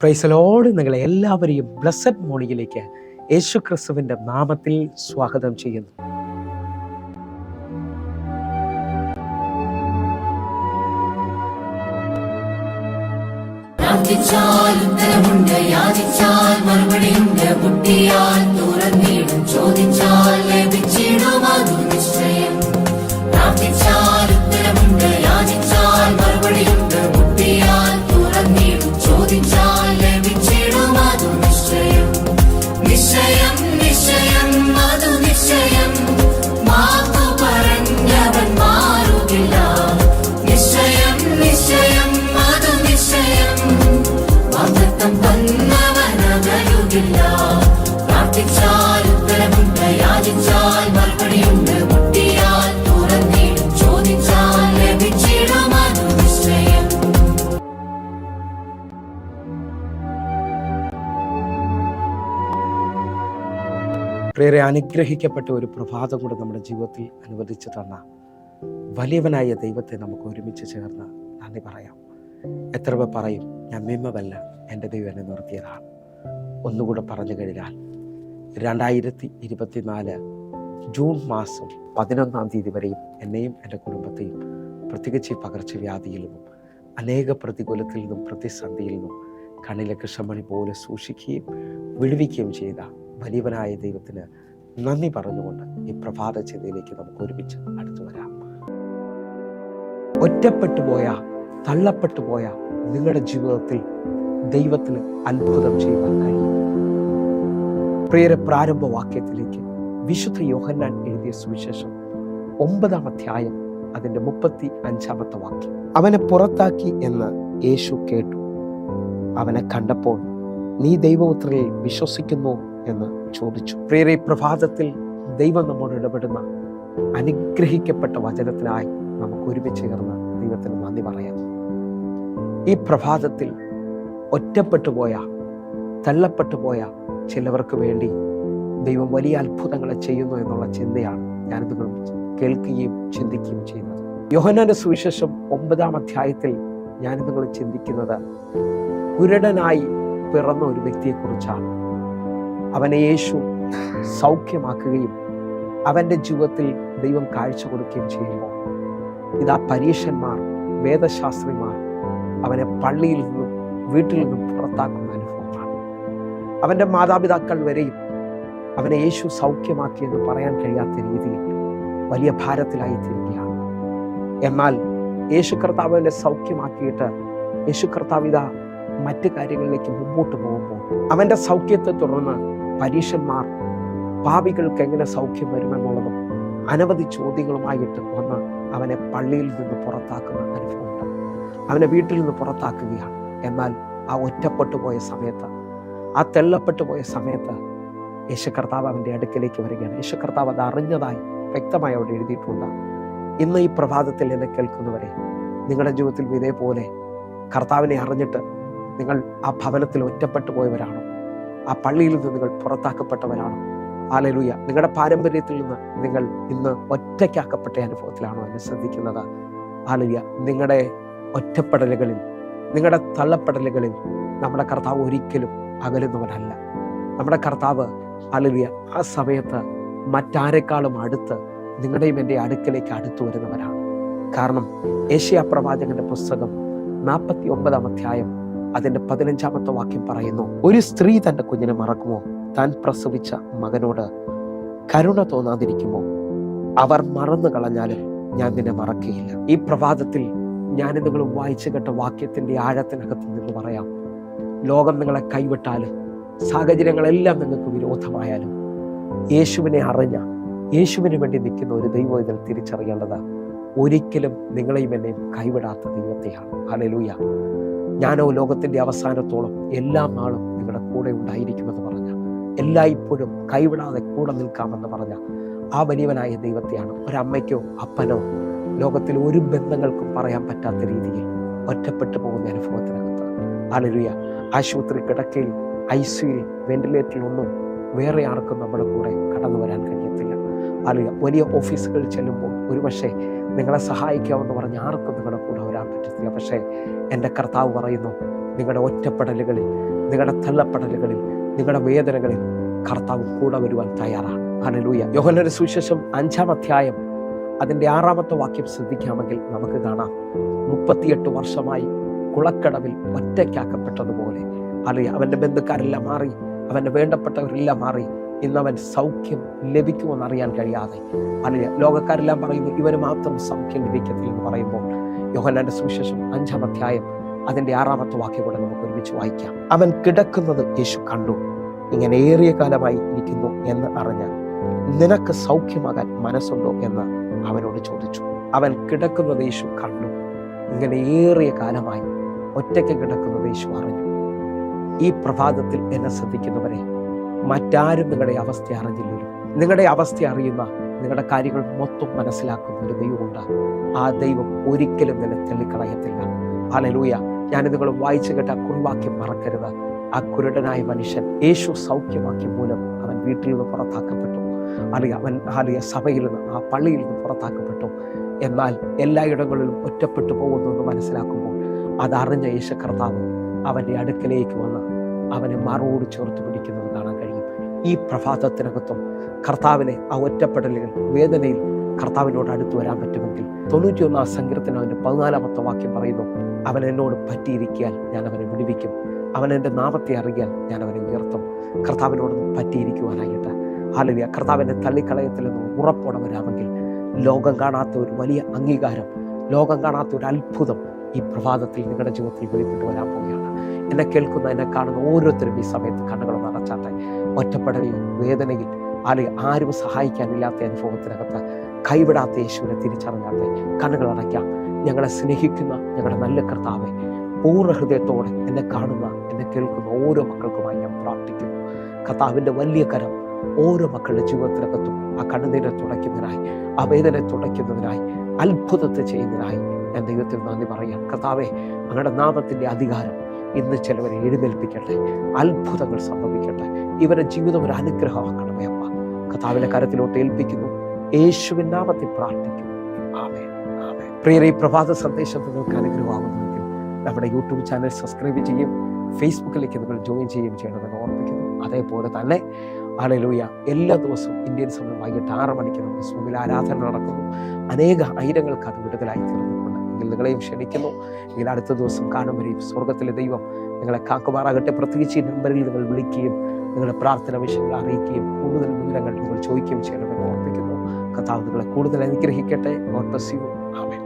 Praise the Lord. നിങ്ങളെ എല്ലാവരെയും blessed മോർണിംഗിലേക്ക് യേശു ക്രിസ്തുവിന്റെ നാമത്തിൽ സ്വാഗതം ചെയ്യുന്നു. പ്രാർത്ഥിച്ചാൽ ഉത്തരമുണ്ട്, യാചിച്ചാൽ മറുപടിയുണ്ട്, മുട്ടിയാൽ തുറന്നിടും, ചോദിച്ചാൽ ലഭിച്ചിടും, അതു നിശ്ചയം. പ്രാർത്ഥിച്ചാൽ ഉത്തരമുണ്ട്, യാചിച്ചാൽ മറുപടിയുണ്ട്, മുട്ടിയാൽ തുറന്നിടും, ചോദിച്ചാൽ ലഭിച്ചിടും, അതു നിശ്ചയം. നിശ്ചയം നിശ്ചയം അതു നിശ്ചയം, മാപ്പു പറഞ്ഞവൻ മാറുകില്ല. നിശ്ചയം നിശ്ചയം അതു നിശ്ചയം, വാഗ്ദത്തം തന്നവനകലുകില്ല. പ്രാർത്ഥിച്ചാൽ ഉത്തരമുണ്ട്, യാചിച്ചാൽ മറുപടിയുണ്ട്, മുട്ടിയാൽ തുറന്നിടും, ചോദിച്ചാൽ ലഭിച്ചിടും, അതു നിശ്ചയം. പ്രിയരെ, അനുഗ്രഹിക്കപ്പെട്ട ഒരു പ്രഭാതം കൂടെ നമ്മുടെ ജീവിതത്തിൽ അനുവദിച്ചു തന്ന വലിയവനായ ദൈവത്തെ നമുക്ക് ഒരുമിച്ച് ചേർന്ന് നന്ദി പറയാം. എത്ര പേർ പറയും, ഞാൻ മിമ്മവല്ല, എൻ്റെ ദൈവം എന്നെ നിർത്തിയതാണ്. ഒന്നുകൂടെ പറഞ്ഞു കഴിഞ്ഞാൽ 2024 ജൂൺ മാസം 11 തീയതി വരെയും എന്നെയും എൻ്റെ കുടുംബത്തെയും പ്രത്യേകിച്ച് ഈ പകർച്ചവ്യാധിയിൽ നിന്നും അനേക പ്രതികൂലത്തിൽ നിന്നും പ്രതിസന്ധിയിൽ നിന്നും കണ്ണിലെ കൃഷ്ണമണി പോലെ സൂക്ഷിക്കുകയും വിടുവിക്കുകയും ചെയ്ത വലിയവനായ ദൈവത്തിന് നന്ദി പറഞ്ഞുകൊണ്ട് ഈ പ്രഭാത ചിന്തയിലേക്ക് നമുക്ക് ഒരുമിച്ച് അടുത്തു വരാം. ഒറ്റപ്പെട്ടു പോയ, തള്ളപ്പെട്ടു പോയ നിങ്ങളുടെ ജീവിതത്തിൽ ദൈവത്തിന് അത്ഭുതം ചെയ്യുവാൻ കഴിയും. പ്രിയരെ, പ്രാരംഭ വാക്യത്തിലേക്ക് വിശുദ്ധ യോഹന്നാൻ എഴുതിയ സുവിശേഷം 9-ാം അധ്യായം അതിന്റെ 35-ാമത്തെ വാക്യം. അവനെ പുറത്താക്കി എന്ന് യേശു കേട്ടു. അവനെ കണ്ടപ്പോൾ, നീ ദൈവപുത്രനിൽ വിശ്വസിക്കുന്നു എന്ന് ചോദിച്ചു. പ്രിയരെ, പ്രഭാതത്തിൽ ദൈവം നമ്മോട് ഇടപെടുന്ന അനുഗ്രഹിക്കപ്പെട്ട വചനത്തിനായി നമുക്ക് ഒരുമിച്ച് ചേർന്ന് ദൈവത്തിന് നന്ദി പറയാം. ഈ പ്രഭാതത്തിൽ ഒറ്റപ്പെട്ടു പോയ, തള്ളപ്പെട്ടു പോയ ചിലവർക്ക് വേണ്ടി ദൈവം വലിയ അത്ഭുതങ്ങളെ ചെയ്യുന്നു എന്നുള്ള ചിന്തയാണ് ഞാൻ നിങ്ങൾ കേൾക്കുകയും ചിന്തിക്കുകയും ചെയ്യുന്നത്. യോഹന്നാന്റെ സുവിശേഷം 9-ാം അധ്യായത്തിൽ ഞാൻ നിങ്ങൾ ചിന്തിക്കുന്നത് കുരുടനായി പിറന്ന ഒരു വ്യക്തിയെക്കുറിച്ചാണ്. അവനെ യേശു സൗഖ്യമാക്കുകയും അവൻ്റെ ജീവിതത്തിൽ ദൈവം കാഴ്ച കൊടുക്കുകയും ചെയ്യുമ്പോൾ ഇതാ പരീശന്മാർ, വേദശാസ്ത്രിമാർ അവനെ പള്ളിയിൽ നിന്നും വീട്ടിൽ നിന്നും പുറത്താക്കുന്ന അനുഭവമാണ്. അവൻ്റെ മാതാപിതാക്കൾ വരെയും അവനെ യേശു സൗഖ്യമാക്കിയെന്ന് പറയാൻ കഴിയാത്ത രീതിയിൽ വലിയ ഭാരത്തിലായി തീരുകയാണ്. എന്നാൽ യേശു കർത്താവ് അവനെ സൗഖ്യമാക്കിയിട്ട് യേശു കർത്താവ് ഇതാ മറ്റു കാര്യങ്ങളിലേക്ക് മുമ്പോട്ട് പോകുമ്പോൾ അവൻ്റെ സൗഖ്യത്തെ തുടർന്ന് പരീശന്മാർ പാപികൾക്ക് എങ്ങനെ സൗഖ്യം വരുമെന്നുള്ളതും അനവധി ചോദ്യങ്ങളുമായിട്ട് വന്ന് അവനെ പള്ളിയിൽ നിന്ന് പുറത്താക്കുന്ന അനുഭവമുണ്ട്. അവനെ വീട്ടിൽ നിന്ന് പുറത്താക്കുകയാണ്. എന്നാൽ ആ ഒറ്റപ്പെട്ടു പോയ സമയത്ത്, ആ തെള്ളപ്പെട്ടു പോയ സമയത്ത് യേശു കർത്താവ് അവൻ്റെ അടുക്കലേക്ക് വരികയാണ്. യേശു കർത്താവ് അത് അറിഞ്ഞതായി വ്യക്തമായി അവിടെ എഴുതിയിട്ടുണ്ട്. ഇന്ന് ഈ പ്രഭാതത്തിൽ എന്നെ കേൾക്കുന്നവരെ, നിങ്ങളുടെ ജീവിതത്തിൽ ഇതേപോലെ കർത്താവിനെ അറിഞ്ഞിട്ട് നിങ്ങൾ ആ ഭവനത്തിൽ ഒറ്റപ്പെട്ടു പോയവരാണോ? ആ പള്ളിയിൽ നിന്ന് നിങ്ങൾ പുറത്താക്കപ്പെട്ടവരാണോ? ഹല്ലേലൂയ. നിങ്ങളുടെ പാരമ്പര്യത്തിൽ നിന്ന് നിങ്ങൾ ഇന്ന് ഒറ്റയ്ക്കാക്കപ്പെട്ട അനുഭവത്തിലാണോ എന്നെ ശ്രദ്ധിക്കുന്നത്? ഹല്ലേലൂയ. നിങ്ങളുടെ ഒറ്റപ്പെടലുകളിൽ, നിങ്ങളുടെ തള്ളപ്പെടലുകളിൽ നമ്മുടെ കർത്താവ് ഒരിക്കലും അകലുന്നവനല്ല. നമ്മുടെ കർത്താവ് ഹല്ലേലൂയ ആ സമയത്ത് മറ്റാരെക്കാളും അടുത്ത് നിങ്ങളുടെയും എൻ്റെ അടുക്കലേക്ക് അടുത്തു വരുന്നവരാണ്. കാരണം യെശയ്യാ പ്രവാചകന്റെ പുസ്തകം 49-ാം അധ്യായം അതിന്റെ 15-ാമത്തെ വാക്യം പറയുന്നു, ഒരു സ്ത്രീ തന്റെ കുഞ്ഞിനെ മറക്കുമോ? താൻ പ്രസവിച്ച മകനോട് കരുണ തോന്നാതിരിക്കുമോ? അവർ മറന്നു കളഞ്ഞാലും ഞാൻ നിന്നെ മറക്കുകയില്ല. ഈ പ്രഭാതത്തിൽ ഞാൻ നിങ്ങൾ വായിച്ചു കേട്ട വാക്യത്തിന്റെ ആഴത്തിനകത്ത് നിന്ന് പറയാം, ലോകം നിങ്ങളെ കൈവിട്ടാലും, സാഹചര്യങ്ങളെല്ലാം നിങ്ങൾക്ക് വിരോധമായാലും, യേശുവിനെ അറിഞ്ഞ, യേശുവിന് വേണ്ടി നിൽക്കുന്ന ഒരു ദൈവം ഇതിൽ തിരിച്ചറിയേണ്ടത് ഒരിക്കലും നിങ്ങളെയും എന്നെയും കൈവിടാത്ത ദൈവത്തെയാണ്. ഹല്ലേലൂയ. ഞാനോ ലോകത്തിന്റെ അവസാനത്തോളം എല്ലാ നാളും നിങ്ങളുടെ കൂടെ ഉണ്ടായിരിക്കുമെന്ന് പറഞ്ഞ, എല്ലായ്പ്പോഴും കൈവിടാതെ കൂടെ നിൽക്കാമെന്ന് പറഞ്ഞ ആ വലിയവനായ ദൈവത്തെയാണ് ഒരമ്മയ്ക്കോ അപ്പനോ ലോകത്തിൽ ഒരു ബന്ധങ്ങൾക്കും പറയാൻ പറ്റാത്ത രീതിയിൽ ഒറ്റപ്പെട്ടു പോകുന്ന അനുഭവത്തിനകത്ത്. ഹല്ലേലൂയ. ആശുപത്രി കിടക്കയിൽ, ICUയിൽ, വെന്റിലേറ്ററിലൊന്നും വേറെ ആർക്കും നമ്മുടെ കൂടെ കടന്നു വരാൻ കഴിയത്തില്ല. ഹല്ലേലൂയ. വലിയ ഓഫീസുകളിൽ ചെല്ലുമ്പോൾ ഒരുപക്ഷെ നിങ്ങളെ സഹായിക്കാമെന്ന് പറഞ്ഞ് ആർക്കും നിങ്ങളുടെ കൂടെ വരാൻ പറ്റത്തില്ല. പക്ഷേ എൻ്റെ കർത്താവ് പറയുന്നു, നിങ്ങളുടെ ഒറ്റപ്പെടലുകളിൽ, നിങ്ങളുടെ തള്ളപ്പെടലുകളിൽ, നിങ്ങളുടെ വേദനകളിൽ കർത്താവ് കൂടെ വരുവാൻ തയ്യാറാണ്. ഹല്ലേലൂയ. യോഹന്നാന്റെ സുവിശേഷം 5-ാം അധ്യായം അതിൻ്റെ 6-ാമത്തെ വാക്യം ശ്രദ്ധിക്കാമെങ്കിൽ നമുക്ക് കാണാം, 38 വർഷമായി കുളക്കടവിൽ ഒറ്റയ്ക്കാക്കപ്പെട്ടതുപോലെ, അല്ലെങ്കിൽ അവൻ്റെ ബന്ധുക്കാരെല്ലാം മാറി, അവൻ്റെ വേണ്ടപ്പെട്ടവരെല്ലാം മാറി, ഇന്നവൻ സൗഖ്യം ലഭിക്കുമെന്നറിയാൻ കഴിയാതെ, അല്ലെങ്കിൽ ലോകക്കാരെല്ലാം പറയുന്നു ഇവന് മാത്രം സൗഖ്യം ലഭിക്കത്തില്ലെന്ന് പറയുമ്പോൾ, യോഹന്നാന്റെ സുവിശേഷം 5-ാം അധ്യായം അതിൻ്റെ 6-ാമത്തെ വാക്യം കൂടെ നമുക്ക് ഒരുമിച്ച് വായിക്കാം. അവൻ കിടക്കുന്നത് യേശു കണ്ടു, ഇങ്ങനെ ഏറിയ കാലമായി ഇരിക്കുന്നു എന്ന് അറിഞ്ഞ് നിനക്ക് സൗഖ്യമാകാൻ മനസ്സുണ്ടോ എന്ന് അവനോട് ചോദിച്ചു. അവൻ കിടക്കുന്നത് യേശു കണ്ടു, ഇങ്ങനെ ഏറിയ കാലമായി ഒറ്റയ്ക്ക് കിടക്കുന്നത് യേശു അറിഞ്ഞു. ഈ പ്രഭാതത്തിൽ എന്നെ ശ്രദ്ധിക്കുന്നവരെ, മറ്റാരും നിങ്ങളുടെ അവസ്ഥ അറിഞ്ഞില്ലല്ലോ. നിങ്ങളുടെ അവസ്ഥ അറിയുന്ന, നിങ്ങളുടെ കാര്യങ്ങൾ മൊത്തം മനസ്സിലാക്കുന്ന ഒരു ദൈവമുണ്ട്. ആ ദൈവം ഒരിക്കലും നിന്നെ തള്ളിക്കളയത്തില്ല. ഹല്ലേലൂയ. ഞാൻ നിങ്ങൾ വായിച്ചു കേട്ട കുറിവാക്യം മറക്കരുത്. ആ കുരുടനായ മനുഷ്യൻ യേശു സൗഖ്യമാക്കിയ മൂലം അവൻ വീട്ടിൽ നിന്ന് പുറത്താക്കപ്പെട്ടു, അല്ലെങ്കിൽ സഭയിൽ നിന്ന്, ആ പള്ളിയിൽ നിന്ന് പുറത്താക്കപ്പെട്ടു. എന്നാൽ എല്ലായിടങ്ങളിലും ഒറ്റപ്പെട്ടു പോകുന്നു മനസ്സിലാക്കുമ്പോൾ അതറിഞ്ഞ യേശു കർത്താവ് അവൻ്റെ അടുക്കലേക്ക് വന്ന് അവനെ മറോട് ചേർത്ത് പിടിക്കുന്നത് കാണാൻ കഴിയും. ഈ പ്രഭാതത്തിനകത്തും കർത്താവിനെ ആ ഒറ്റപ്പെടലുകൾ, വേദനയിൽ കർത്താവിനോട് അടുത്ത് വരാൻ പറ്റുമെങ്കിൽ 91-ാം സങ്കീർത്തനം അതിൻ്റെ 14-ാമത്തെ വാക്യം പറയുന്നു, അവൻ എന്നോട് പറ്റിയിരിക്കാൻ ഞാൻ അവനെ വിടുവിക്കും, അവൻ എൻ്റെ നാമത്തെ അറിയാൻ ഞാൻ അവനെ ഉയർത്തും. കർത്താവിനോട് പറ്റിയിരിക്കുവാനായിട്ട്, ഹല്ലേലൂയ, കർത്താവിൻ്റെ തള്ളിക്കളയത്തിൽ നിന്ന് ഉറപ്പോടെ വരാമെങ്കിൽ ലോകം കാണാത്ത ഒരു വലിയ അംഗീകാരം, ലോകം കാണാത്ത ഒരു അത്ഭുതം ഈ പ്രഭാതത്തിൽ നിങ്ങളുടെ ജീവിതത്തിൽ വെളിപ്പെട്ട് വരാൻ പോവുകയാണ്. എന്നെ കേൾക്കുന്ന, എന്നെ കാണുന്ന ഓരോരുത്തരും ഈ സമയത്ത് കണ്ണുകൾ നടച്ചാട്ടെ. ഒറ്റപ്പെടലിൽ, വേദനയിൽ, അല്ലെങ്കിൽ ആരും സഹായിക്കാനില്ലാത്ത അനുഭവത്തിനകത്ത് കൈവിടാത്ത യേശുവിനെ തിരിച്ചറിഞ്ഞാട്ടെ. കണ്ണുകൾ അടയ്ക്കാം. ഞങ്ങളെ സ്നേഹിക്കുന്ന ഞങ്ങളുടെ നല്ല കർത്താവെ, പൂർണ്ണ ഹൃദയത്തോടെ എന്നെ കാണുന്ന, എന്നെ കേൾക്കുന്ന ഓരോ മക്കൾക്കുമായി ഞാൻ പ്രാർത്ഥിക്കുന്നു. കർത്താവിൻ്റെ വലിയ കരം ഓരോ മക്കളുടെ ജീവിതത്തിനകത്തും ആ കണ്ണുനീരെ തുടയ്ക്കുന്നതിനായി, ആ വേദന തുടയ്ക്കുന്നതിനായി, അത്ഭുതത്തെ ചെയ്യുന്നതിനായി ഞാൻ ദൈവത്തിൽ നന്ദി പറയാം. കർത്താവെ, അങ്ങയുടെ നാമത്തിൻ്റെ അധികാരം ഇന്ന് ചിലവരെ എഴുന്നേൽപ്പിക്കട്ടെ, അത്ഭുതങ്ങൾ സംഭവിക്കട്ടെ, ഇവരുടെ ജീവിതം ഒരു അനുഗ്രഹമാക്കണമേ അപ്പ. കർത്താവിന്റെ കരത്തിലോട്ട് ഏൽപ്പിക്കുന്നു, യേശുവിൻ നാമത്തിൽ പ്രാർത്ഥിക്കുന്നു. ആമേൻ, ആമേൻ. പ്രിയരെ, ഈ പ്രഭാത സന്ദേശം നിങ്ങൾക്ക് അനുഗ്രഹമാകുന്നുവെങ്കിൽ നമ്മുടെ യൂട്യൂബ് ചാനൽ സബ്സ്ക്രൈബ് ചെയ്യും, ഫേസ്ബുക്കിലേക്ക് നിങ്ങൾ ജോയിൻ ചെയ്യുകയും ചെയ്യണമെന്ന് ഓർമ്മിക്കുന്നു. അതേപോലെ തന്നെ ഹല്ലേലൂയ, എല്ലാ ദിവസവും ഇന്ത്യൻ സമയം വൈകിട്ട് 6 മണിക്ക് നമ്മുടെ സ്കൂളിൽ ആരാധന നടക്കുന്നു. ആയിരങ്ങൾക്ക് അത് വിടുതലായി തീർന്നിട്ടുണ്ട്. എങ്കിൽ നിങ്ങളെയും ക്ഷണിക്കുന്നു. എങ്കിൽ അടുത്ത ദിവസം കാണുമ്പോഴേയും സ്വർഗത്തിലെ ദൈവം നിങ്ങളെ കാക്കുമാറാകട്ടെ. പ്രത്യേകിച്ച് ഈ നമ്പറിൽ നിങ്ങൾ വിളിക്കുകയും നിങ്ങളുടെ പ്രാർത്ഥന വിഷയങ്ങൾ അറിയിക്കുകയും കൂടുതൽ വിവരങ്ങൾ നിങ്ങൾ ചോദിക്കുകയും ചെയ്യണമെന്ന് ഓർമ്മിക്കുന്നു. കർത്താവ് നിങ്ങളെ കൂടുതൽ അനുഗ്രഹിക്കട്ടെ. God bless you. ആമേൻ.